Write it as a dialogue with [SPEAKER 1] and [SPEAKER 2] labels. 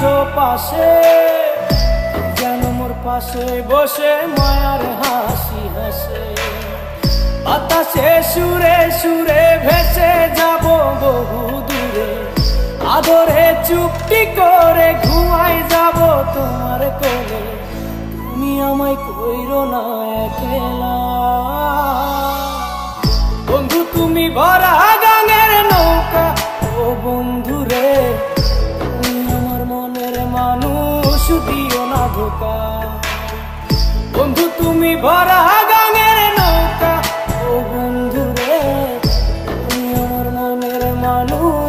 [SPEAKER 1] আছো পাশে, যেন মোর পাশে বসে মায়ার হাসি হাসে। বাতাসে সুরে সুরে ভেসে যাব বহু দূরে, আদরে চুপটি করে ঘুমাই যাব তোমার কোলে। তুমি আমায় কইরো না একলা বন্ধু, তুমি ভরা গাঙের নৌকা। ও বন্ধু রে, তুমি আমার মনের মানুষ, দিও না ধোকা। বন্ধু তুমি ভরা গাঙের নৌকা। ও বন্ধু রে, তুমি আমার মনের মানুষ।